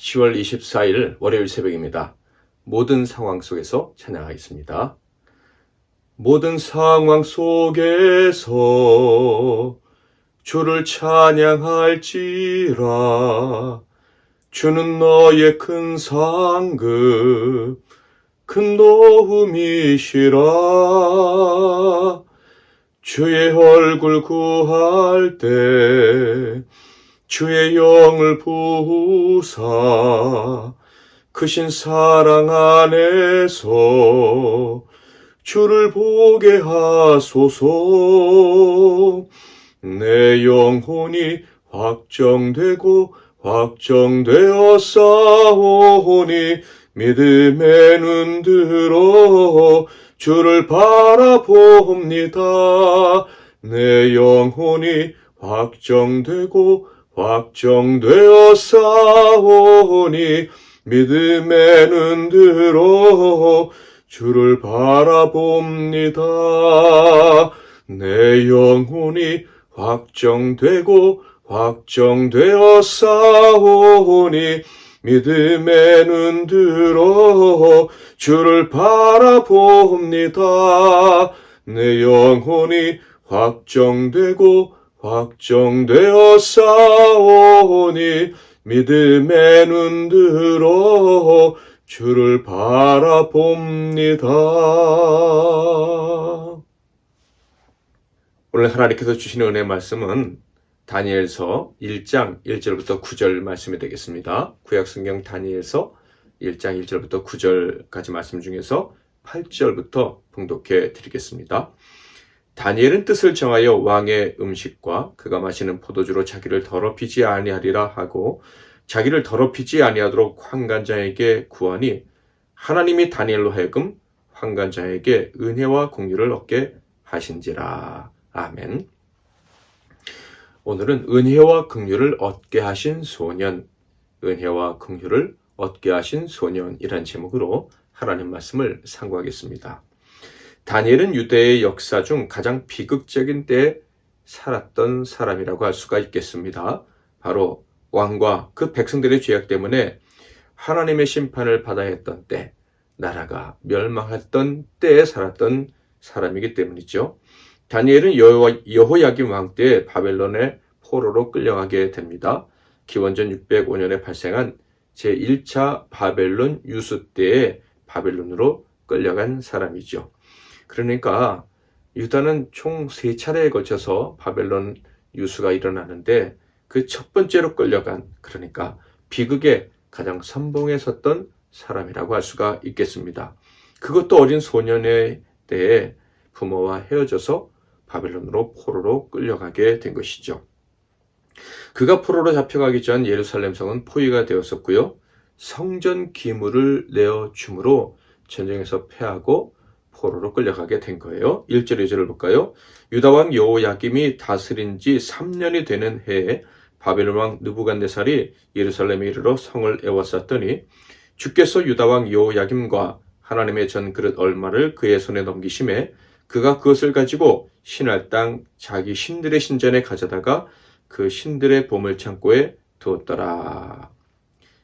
10월 24일 월요일 새벽입니다. 모든 상황 속에서 찬양하겠습니다. 모든 상황 속에서 주를 찬양할지라. 주는 너의 큰 상급 큰 도움이시라. 주의 얼굴 구할 때 주의 영을 부으사 크신 사랑 안에서 주를 보게 하소서. 내 영혼이 확정되고 확정되어 싸우니 믿음의 눈 들어 주를 바라봅니다. 내 영혼이 확정되고 확정되어 싸우니 믿음의 눈 들어 주를 바라봅니다. 내 영혼이 확정되고 확정되어 싸우니 믿음의 눈 들어 주를 바라봅니다. 내 영혼이 확정되고 확정되어 싸우니 믿음의 눈 들어 주를 바라봅니다. 오늘 하나님께서 주시는 은혜의 말씀은 다니엘서 1장 1절부터 9절 말씀이 되겠습니다. 구약성경 다니엘서 1장 1절부터 9절까지 말씀 중에서 8절부터 봉독해 드리겠습니다. 다니엘은 뜻을 정하여 왕의 음식과 그가 마시는 포도주로 자기를 더럽히지 아니하리라 하고 자기를 더럽히지 아니하도록 환관장에게 구하니 하나님이 다니엘로 하여금 환관장에게 은혜와 공유를 얻게 하신지라. 아멘. 오늘은 은혜와 긍휼을 얻게 하신 소년, 은혜와 긍휼을 얻게 하신 소년이란 제목으로 하나님 말씀을 상고하겠습니다. 다니엘은 유대의 역사 중 가장 비극적인 때에 살았던 사람이라고 할 수가 있겠습니다. 바로 왕과 그 백성들의 죄악 때문에 하나님의 심판을 받아야 했던 때, 나라가 멸망했던 때에 살았던 사람이기 때문이죠. 다니엘은 여호야김 왕 때 바벨론의 포로로 끌려가게 됩니다. 기원전 605년에 발생한 제1차 바벨론 유수 때에 바벨론으로 끌려간 사람이죠. 그러니까 유다는 총 3차례에 걸쳐서 바벨론 유수가 일어나는데 그 첫 번째로 끌려간, 그러니까 비극의 가장 선봉에 섰던 사람이라고 할 수가 있겠습니다. 그것도 어린 소년의 때에 부모와 헤어져서 바벨론으로 포로로 끌려가게 된 것이죠. 그가 포로로 잡혀가기 전 예루살렘 성은 포위가 되었었고요. 성전 기물을 내어줌으로 전쟁에서 패하고 포로로 끌려가게 된 거예요. 1절 2절을 볼까요? 유다왕 여호야김이 다스린 지 3년이 되는 해에 바벨론 왕 느부갓네살이 예루살렘에 이르러 성을 에워쌌더니 주께서 유다왕 여호야김과 하나님의 전그릇 얼마를 그의 손에 넘기심에 그가 그것을 가지고 신할 땅 자기 신들의 신전에 가져다가 그 신들의 보물창고에 두었더라.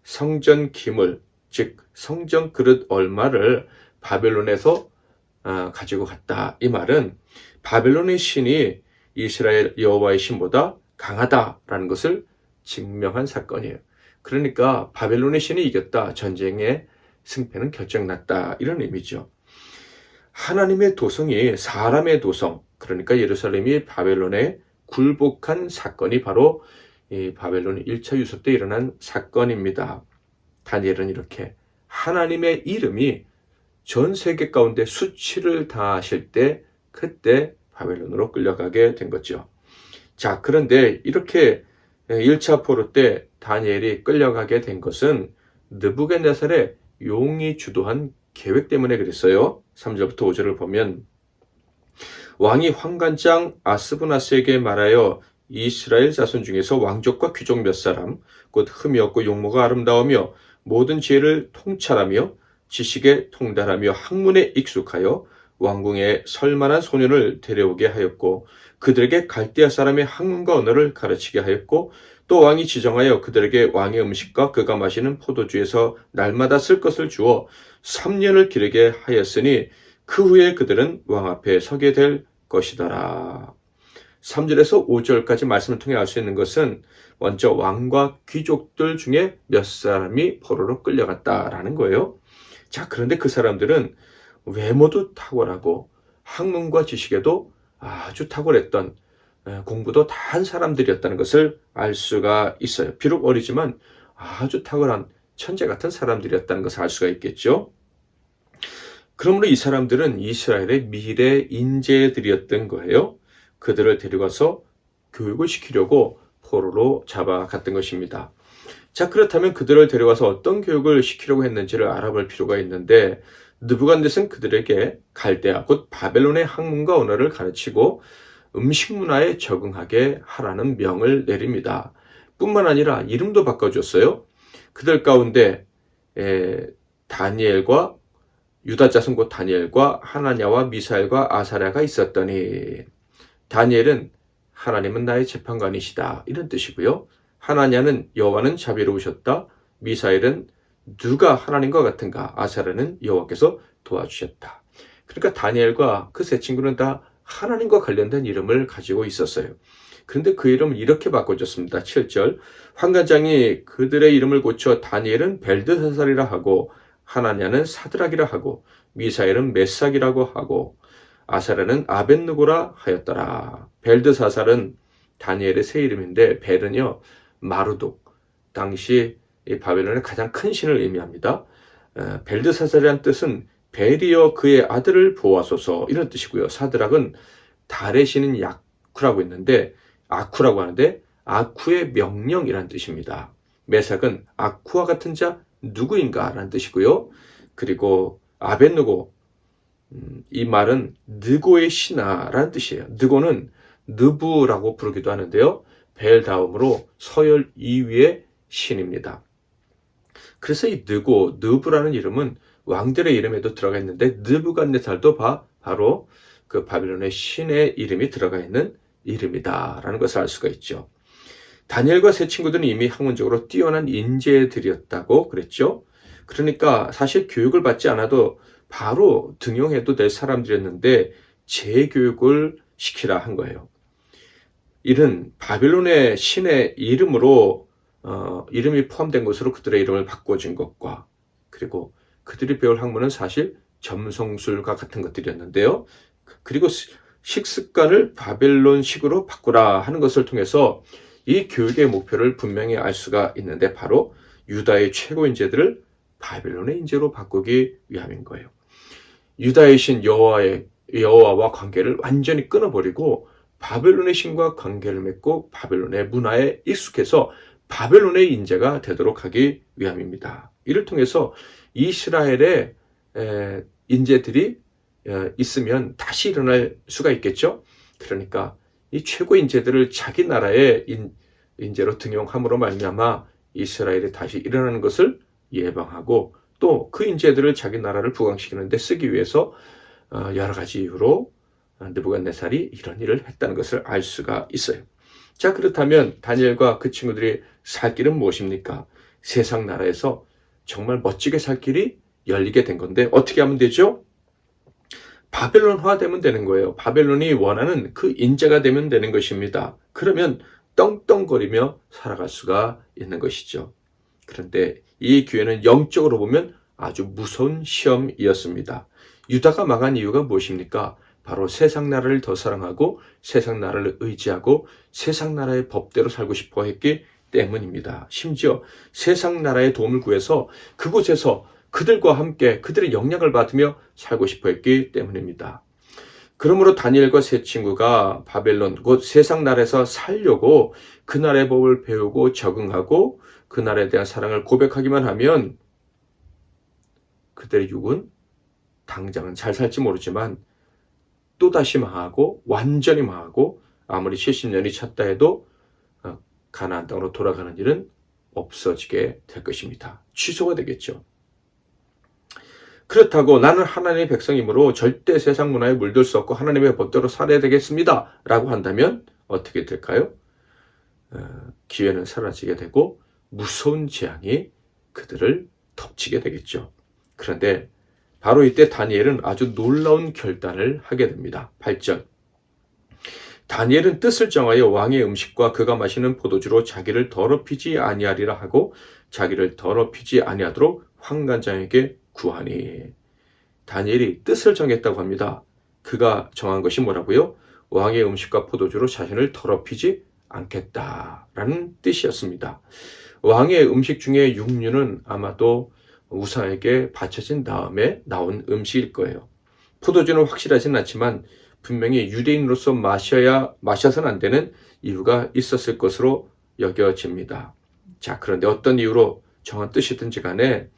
성전 기물, 즉 성전 그릇 얼마를 바벨론에서 가지고 갔다. 이 말은 바벨론의 신이 이스라엘 여호와의 신보다 강하다라는 것을 증명한 사건이에요. 그러니까 바벨론의 신이 이겼다. 전쟁의 승패는 결정났다. 이런 의미죠. 하나님의 도성이 사람의 도성, 그러니까 예루살렘이 바벨론에 굴복한 사건이 바로 이 바벨론 1차 유수 때 일어난 사건입니다. 다니엘은 이렇게 하나님의 이름이 전 세계 가운데 수치를 다하실 때 그때 바벨론으로 끌려가게 된 거죠. 자, 그런데 이렇게 1차 포로 때 다니엘이 끌려가게 된 것은 느부갓네살의 용이 주도한 계획 때문에 그랬어요. 3절부터 5절을 보면 왕이 환관장 아스브나스에게 말하여 이스라엘 자손 중에서 왕족과 귀족 몇 사람, 곧 흠이 없고 용모가 아름다우며 모든 지혜를 통찰하며 지식에 통달하며 학문에 익숙하여 왕궁에 설만한 소년을 데려오게 하였고 그들에게 갈대아 사람의 학문과 언어를 가르치게 하였고 또 왕이 지정하여 그들에게 왕의 음식과 그가 마시는 포도주에서 날마다 쓸 것을 주어 3년을 기르게 하였으니 그 후에 그들은 왕 앞에 서게 될 것이더라. 3절에서 5절까지 말씀을 통해 알 수 있는 것은 먼저 왕과 귀족들 중에 몇 사람이 포로로 끌려갔다라는 거예요. 자, 그런데 그 사람들은 외모도 탁월하고 학문과 지식에도 아주 탁월했던, 공부도 다 한 사람들이었다는 것을 알 수가 있어요. 비록 어리지만 아주 탁월한 천재 같은 사람들이었다는 것을 알 수가 있겠죠. 그러므로 이 사람들은 이스라엘의 미래 인재들이었던 거예요. 그들을 데려가서 교육을 시키려고 포로로 잡아갔던 것입니다. 자, 그렇다면 그들을 데려가서 어떤 교육을 시키려고 했는지를 알아볼 필요가 있는데, 느부갓네살은 그들에게 갈대아 곧 바벨론의 학문과 언어를 가르치고 음식 문화에 적응하게 하라는 명을 내립니다. 뿐만 아니라 이름도 바꿔줬어요. 그들 가운데 다니엘과 유다 자손 곧 다니엘과 하나냐와 미사엘과 아사랴가 있었더니, 다니엘은 하나님은 나의 재판관이시다 이런 뜻이고요. 하나냐는 여호와는 자비로우셨다. 미사엘은 누가 하나님과 같은가. 아사랴는 여호와께서 도와주셨다. 그러니까 다니엘과 그 세 친구는 다 하나님과 관련된 이름을 가지고 있었어요. 그런데 그 이름을 이렇게 바꿔줬습니다. 7절 환관장이 그들의 이름을 고쳐 다니엘은 벨드사살이라 하고 하나냐는 사드락이라 하고 미사엘은 메삭이라고 하고 아사랴는 아벳느고라 하였더라. 벨드사살은 다니엘의 새 이름인데, 벨은요 마르독, 당시 바벨론의 가장 큰 신을 의미합니다. 벨드사살이라는 뜻은 벨이여 그의 아들을 보호하소서 이런 뜻이고요. 사드락은 달의 신인 야쿠라고 있는데, 아쿠라고 하는데 아쿠의 명령이라는 뜻입니다. 메삭은 아쿠와 같은 자 누구인가 라는 뜻이고요. 그리고 아벳느고, 이 말은 느고의 신하라는 뜻이에요. 느고는 느부라고 부르기도 하는데요. 벨 다음으로 서열 2위의 신입니다. 그래서 이 느부라는 이름은 왕들의 이름에도 들어가 있는데, 느부갓네살도 바로 그 바빌론의 신의 이름이 들어가 있는 이름이다라는 것을 알 수가 있죠. 다니엘과 세 친구들은 이미 학문적으로 뛰어난 인재들이었다고 그랬죠. 그러니까 사실 교육을 받지 않아도 바로 등용해도 될 사람들이었는데 재교육을 시키라 한 거예요. 이는 바빌론의 신의 이름으로 이름이 포함된 것으로 그들의 이름을 바꿔준 것과, 그리고 그들이 배울 학문은 사실 점성술과 같은 것들이었는데요. 그리고 식습관을 바벨론식으로 바꾸라 하는 것을 통해서 이 교육의 목표를 분명히 알 수가 있는데, 바로 유다의 최고 인재들을 바벨론의 인재로 바꾸기 위함인 거예요. 유다의 신 여호와와 관계를 완전히 끊어버리고 바벨론의 신과 관계를 맺고 바벨론의 문화에 익숙해서 바벨론의 인재가 되도록 하기 위함입니다. 이를 통해서 이스라엘의 인재들이 있으면 다시 일어날 수가 있겠죠. 그러니까 이 최고 인재들을 자기 나라의 인재로 등용함으로 말미암아 이스라엘이 다시 일어나는 것을 예방하고, 또 그 인재들을 자기 나라를 부강시키는 데 쓰기 위해서 여러 가지 이유로 느부갓네살이 이런 일을 했다는 것을 알 수가 있어요. 자, 그렇다면 다니엘과 그 친구들이 살 길은 무엇입니까? 세상 나라에서 정말 멋지게 살 길이 열리게 된 건데, 어떻게 하면 되죠? 바벨론화 되면 되는 거예요. 바벨론이 원하는 그 인재가 되면 되는 것입니다. 그러면 떵떵거리며 살아갈 수가 있는 것이죠. 그런데 이 기회는 영적으로 보면 아주 무서운 시험이었습니다. 유다가 망한 이유가 무엇입니까? 바로 세상 나라를 더 사랑하고 세상 나라를 의지하고 세상 나라의 법대로 살고 싶어 했기 때문입니다. 심지어 세상 나라의 도움을 구해서 그곳에서 그들과 함께 그들의 영향을 받으며 살고 싶어 했기 때문입니다. 그러므로 다니엘과 세 친구가 바벨론 곧 세상 나라에서 살려고 그 나라의 법을 배우고 적응하고 그 나라에 대한 사랑을 고백하기만 하면 그들의 육은 당장은 잘 살지 모르지만 또다시 망하고 완전히 망하고 아무리 70년이 찼다 해도 가나안 땅으로 돌아가는 일은 없어지게 될 것입니다. 취소가 되겠죠. 그렇다고 나는 하나님의 백성이므로 절대 세상 문화에 물들 수 없고 하나님의 법대로 살아야 되겠습니다 라고 한다면 어떻게 될까요? 기회는 사라지게 되고 무서운 재앙이 그들을 덮치게 되겠죠. 그런데 바로 이때 다니엘은 아주 놀라운 결단을 하게 됩니다. 8절. 다니엘은 뜻을 정하여 왕의 음식과 그가 마시는 포도주로 자기를 더럽히지 아니하리라 하고 자기를 더럽히지 아니하도록 환관장에게 구하니. 다니엘이 뜻을 정했다고 합니다. 그가 정한 것이 뭐라고요? 왕의 음식과 포도주로 자신을 더럽히지 않겠다라는 뜻이었습니다. 왕의 음식 중에 육류는 아마도 우상에게 바쳐진 다음에 나온 음식일 거예요. 포도주는 확실하진 않지만 분명히 유대인으로서 마셔서는 안 되는 이유가 있었을 것으로 여겨집니다. 자, 그런데 어떤 이유로 정한 뜻이든지 간에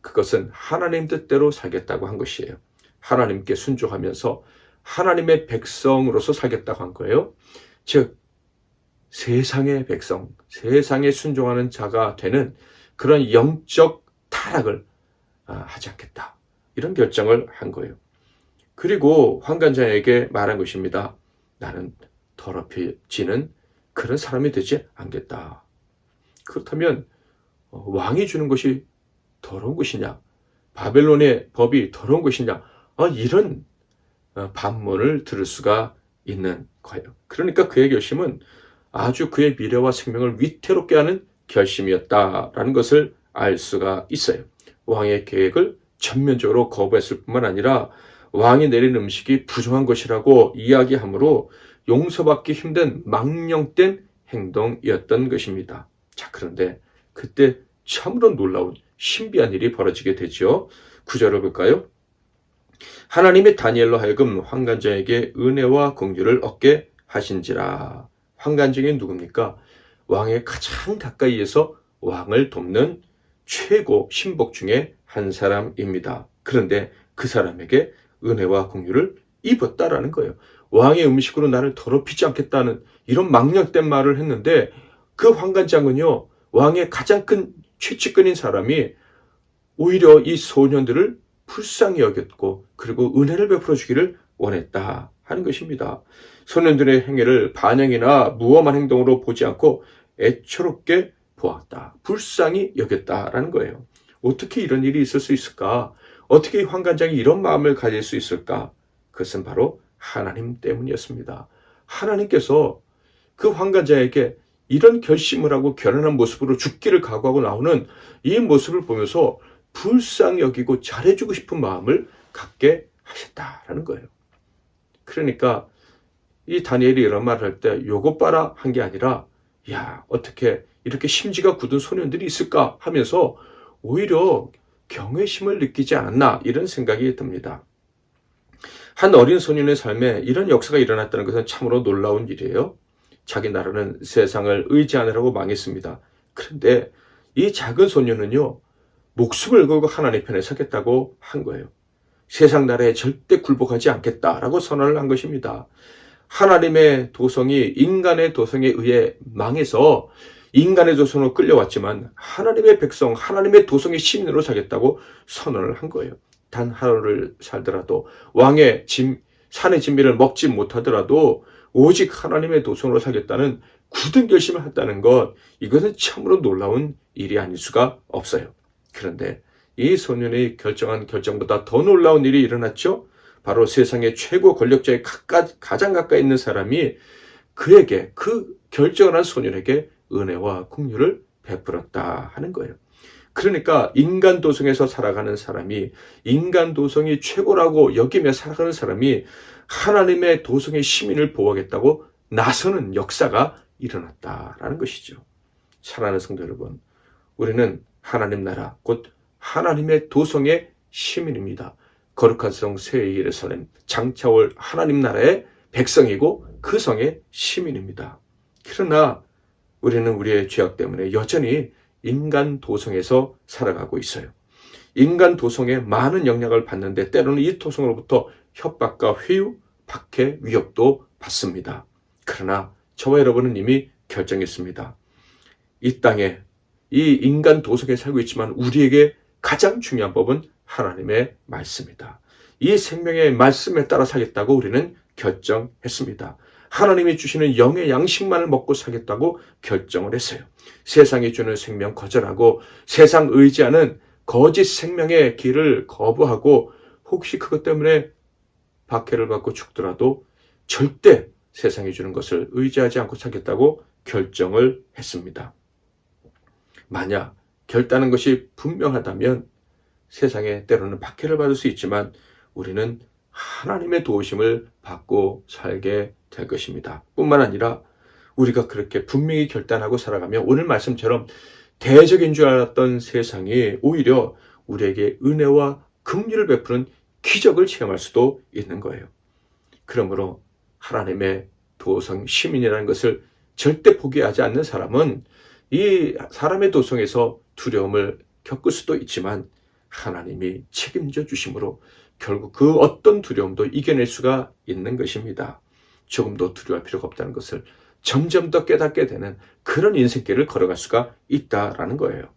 그것은 하나님 뜻대로 살겠다고 한 것이에요. 하나님께 순종하면서 하나님의 백성으로서 살겠다고 한 거예요. 즉 세상의 백성, 세상에 순종하는 자가 되는 그런 영적 타락을 하지 않겠다. 이런 결정을 한 거예요. 그리고 환관장에게 말한 것입니다. 나는 더럽혀지는 그런 사람이 되지 않겠다. 그렇다면 왕이 주는 것이 더러운 것이냐? 바벨론의 법이 더러운 것이냐? 이런 반문을 들을 수가 있는 거예요. 그러니까 그의 결심은 아주 그의 미래와 생명을 위태롭게 하는 결심이었다라는 것을 알 수가 있어요. 왕의 계획을 전면적으로 거부했을 뿐만 아니라 왕이 내린 음식이 부정한 것이라고 이야기하므로 용서받기 힘든 망령된 행동이었던 것입니다. 자, 그런데 그때 참으로 놀라운 신비한 일이 벌어지게 되죠. 9절을 볼까요? 하나님이 다니엘로 하여금 환관장에게 은혜와 긍휼을 얻게 하신지라. 환관장이 누굽니까? 왕의 가장 가까이에서 왕을 돕는 최고 신복 중에 한 사람입니다. 그런데 그 사람에게 은혜와 긍휼을 입었다라는 거예요. 왕의 음식으로 나를 더럽히지 않겠다는 이런 망령된 말을 했는데 그 환관장은요, 왕의 가장 큰 최측근인 사람이 오히려 이 소년들을 불쌍히 여겼고 그리고 은혜를 베풀어 주기를 원했다 하는 것입니다. 소년들의 행위를 반영이나 무엄한 행동으로 보지 않고 애처롭게 보았다. 불쌍히 여겼다라는 거예요. 어떻게 이런 일이 있을 수 있을까? 어떻게 환관장이 이런 마음을 가질 수 있을까? 그것은 바로 하나님 때문이었습니다. 하나님께서 그 환관장에게 이런 결심을 하고 결연한 모습으로 죽기를 각오하고 나오는 이 모습을 보면서 불쌍히 여기고 잘해주고 싶은 마음을 갖게 하셨다라는 거예요. 그러니까 이 다니엘이 이런 말을 할 때 요것 봐라 한 게 아니라 야, 어떻게 이렇게 심지가 굳은 소년들이 있을까 하면서 오히려 경외심을 느끼지 않았나 이런 생각이 듭니다. 한 어린 소년의 삶에 이런 역사가 일어났다는 것은 참으로 놀라운 일이에요. 자기 나라는 세상을 의지하느라고 망했습니다. 그런데 이 작은 소년은요, 목숨을 걸고 하나님 편에 서겠다고 한 거예요. 세상 나라에 절대 굴복하지 않겠다라고 선언을 한 것입니다. 하나님의 도성이 인간의 도성에 의해 망해서 인간의 도성으로 끌려왔지만 하나님의 백성, 하나님의 도성의 시민으로 살겠다고 선언을 한 거예요. 단 하루를 살더라도 왕의 산의 진미를 먹지 못하더라도 오직 하나님의 도성으로 살겠다는 굳은 결심을 했다는 것, 이것은 참으로 놀라운 일이 아닐 수가 없어요. 그런데 이 소년이 결정한 결정보다 더 놀라운 일이 일어났죠. 바로 세상의 최고 권력자의 가장 가까이 있는 사람이 그에게, 그 결정을 한 소년에게 은혜와 긍휼을 베풀었다 하는 거예요. 그러니까 인간 도성에서 살아가는 사람이, 인간 도성이 최고라고 여기며 살아가는 사람이 하나님의 도성의 시민을 보호하겠다고 나서는 역사가 일어났다라는 것이죠. 사랑하는 성도 여러분, 우리는 하나님 나라, 곧 하나님의 도성의 시민입니다. 거룩한 성 새 예루살렘, 장차올 하나님 나라의 백성이고 그 성의 시민입니다. 그러나 우리는 우리의 죄악 때문에 여전히 인간 도성에서 살아가고 있어요. 인간 도성에 많은 영향을 받는데 때로는 이 도성으로부터 협박과 회유, 박해, 위협도 받습니다. 그러나 저와 여러분은 이미 결정했습니다. 이 땅에 이 인간 도성에 살고 있지만 우리에게 가장 중요한 법은 하나님의 말씀이다. 이 생명의 말씀에 따라 살겠다고 우리는 결정했습니다. 하나님이 주시는 영의 양식만을 먹고 살겠다고 결정을 했어요. 세상이 주는 생명 거절하고 세상 의지하는 거짓 생명의 길을 거부하고 혹시 그것 때문에 박해를 받고 죽더라도 절대 세상이 주는 것을 의지하지 않고 살겠다고 결정을 했습니다. 만약 결단한 것이 분명하다면 세상에 때로는 박해를 받을 수 있지만 우리는 하나님의 도우심을 받고 살게 될 것입니다. 뿐만 아니라 우리가 그렇게 분명히 결단하고 살아가면 오늘 말씀처럼 대적인 줄 알았던 세상이 오히려 우리에게 은혜와 긍휼을 베푸는 기적을 체험할 수도 있는 거예요. 그러므로 하나님의 도성 시민이라는 것을 절대 포기하지 않는 사람은 이 사람의 도성에서 두려움을 겪을 수도 있지만 하나님이 책임져 주심으로 결국 그 어떤 두려움도 이겨낼 수가 있는 것입니다. 조금도 두려워할 필요가 없다는 것을 점점 더 깨닫게 되는 그런 인생길을 걸어갈 수가 있다라는 거예요.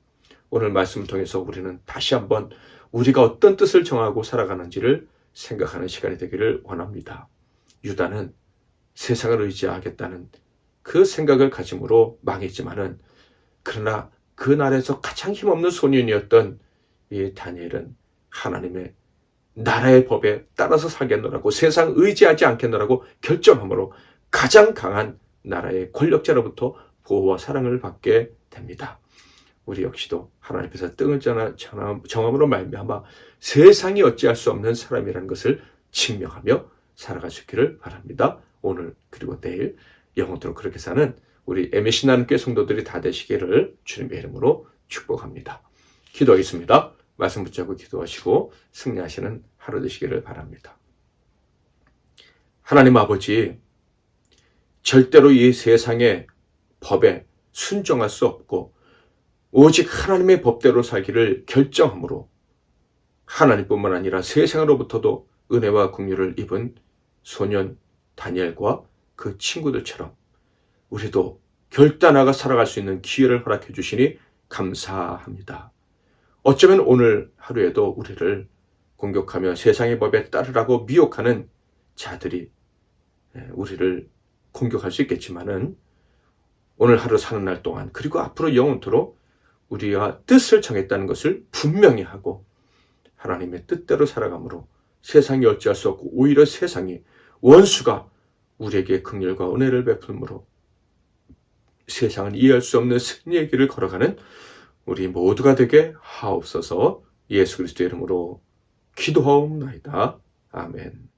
오늘 말씀을 통해서 우리는 다시 한번 우리가 어떤 뜻을 정하고 살아가는지를 생각하는 시간이 되기를 원합니다. 유다는 세상을 의지하겠다는 그 생각을 가짐으로 망했지만은 그러나 그 나라에서 가장 힘없는 소년이었던 이 다니엘은 하나님의 나라의 법에 따라서 살겠노라고 세상 의지하지 않겠노라고 결정함으로 가장 강한 나라의 권력자로부터 보호와 사랑을 받게 됩니다. 우리 역시도 하나님 앞에서 뜬을 정함으로 말미암아 세상이 어찌할 수 없는 사람이라는 것을 증명하며 살아갈 수 있기를 바랍니다. 오늘 그리고 내일 영원토록 그렇게 사는 우리 MBC 나눔교회 성도들이 다 되시기를 주님의 이름으로 축복합니다. 기도하겠습니다. 말씀 붙잡고 기도하시고 승리하시는 하루 되시기를 바랍니다. 하나님 아버지, 절대로 이 세상의 법에 순종할 수 없고 오직 하나님의 법대로 살기를 결정함으로 하나님뿐만 아니라 세상으로부터도 은혜와 긍휼을 입은 소년 다니엘과 그 친구들처럼 우리도 결단하고 살아갈 수 있는 기회를 허락해 주시니 감사합니다. 어쩌면 오늘 하루에도 우리를 공격하며 세상의 법에 따르라고 미혹하는 자들이 우리를 공격할 수 있겠지만은 오늘 하루 사는 날 동안 그리고 앞으로 영원토록 우리가 뜻을 정했다는 것을 분명히 하고 하나님의 뜻대로 살아감으로 세상이 어찌할 수 없고 오히려 세상이 원수가 우리에게 긍휼과 은혜를 베풀므로 세상은 이해할 수 없는 승리의 길을 걸어가는 우리 모두가 되게 하옵소서. 예수 그리스도의 이름으로 기도하옵나이다. 아멘.